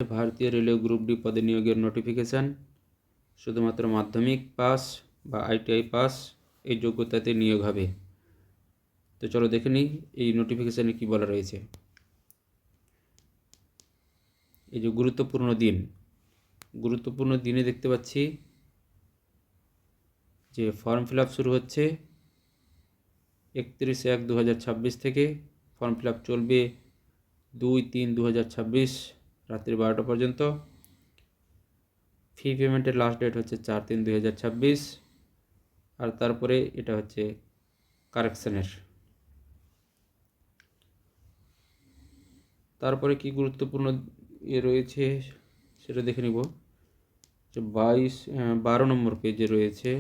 ভারতীয় railway group D পদে নিয়োগের নোটিফিকেশান। শুধুমাত্র মাধ্যমিক পাস বা ITI পাস এই যোগ্যতাতে নিয়োগ হবে। তো চলো দেখে নিই এই নোটিফিকেশানে কী বলা রয়েছে। এই যে গুরুত্বপূর্ণ দিনে দেখতে পাচ্ছি যে ফর্ম ফিল আপ শুরু হচ্ছে 31/1/2026 থেকে। ফর্ম ফিল আপ চলবে 2/3/2026 রাত্রি 12টা পর্যন্ত। ফি পেমেন্টের লাস্ট ডেট হচ্ছে 4/3/2026। আর তারপরে এটা হচ্ছে কারেকশানের। তারপরে কি গুরুত্বপূর্ণ রয়েছে সেটা দেখে নিব। যে 12 নম্বর পেজে রয়েছে,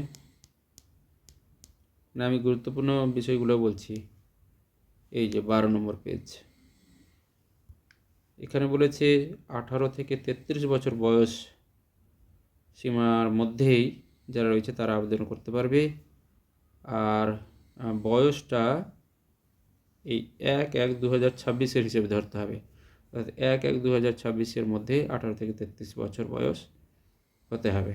না আমি গুরুত্বপূর্ণ বিষয়গুলো বলছি। এই যে 12 নম্বর পেজ, এখানে বলেছে 18 থেকে 33 বছর বয়স সীমার মধ্যেই যারা রয়েছে তারা আবেদন করতে পারবে। আর বয়সটা এই 1/1/2026 হিসেবে ধরতে হবে, অর্থাৎ 1/1/2026 মধ্যে 18 থেকে 33 বছর বয়স হতে হবে।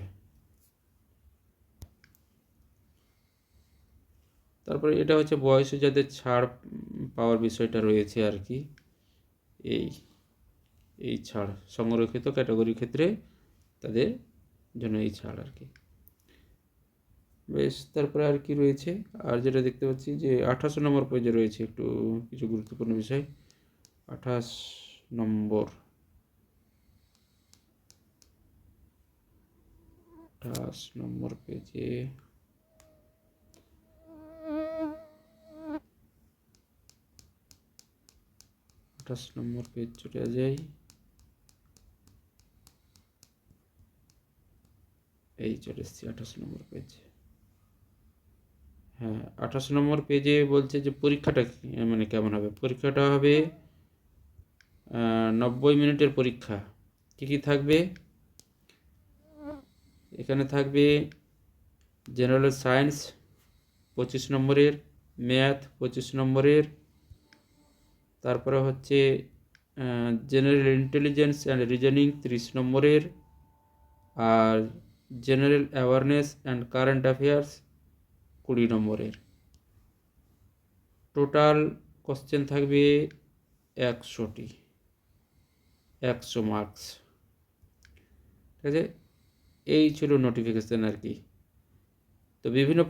তারপরে এটা হচ্ছে বয়সে যাদের ছাড় পাওয়ার বিষয়টা রয়েছে আর কি। এই ছাড় সংরক্ষিত ক্যাটাগরির ক্ষেত্রে তাদের জন্য এই ছাড় আর কি। বেশ, তারপরে আর কি রয়েছে, আর যেটা দেখতে পাচ্ছি যে 28 নম্বর পেজে রয়েছে একটু কিছু গুরুত্বপূর্ণ বিষয়। 28 নম্বর পেজে 28 নম্বর পেজ চলে যাই। এই চলে এসেছি 28 নম্বর পেজ। হ্যাঁ, 28 নম্বর পেজে বলছে যে পরীক্ষাটা মানে কেমন হবে। পরীক্ষাটা হবে 90 মিনিটের পরীক্ষা। কী থাকবে এখানে? থাকবে জেনারেল সায়েন্স 25 নম্বরের, ম্যাথ 25 নম্বরের, তারপরে হচ্ছে জেনারেল ইন্টেলিজেন্স অ্যান্ড রিজনিং 30 নম্বরের, আর general awareness and current affairs 20 নম্বরের। টোটাল কোশ্চেন থাকবে 100টি, 100 মার্কস। ঠিক আছে, এই ছিল নোটিফিকেশান আর কি। তো বিভিন্ন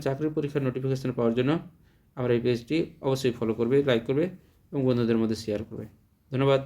চাকরির পরীক্ষার নোটিফিকেশান পাওয়ার জন্য আমার এই পেজটি অবশ্যই ফলো করবে, লাইক করবে এবং বন্ধুদের মধ্যে শেয়ার করবে। ধন্যবাদ।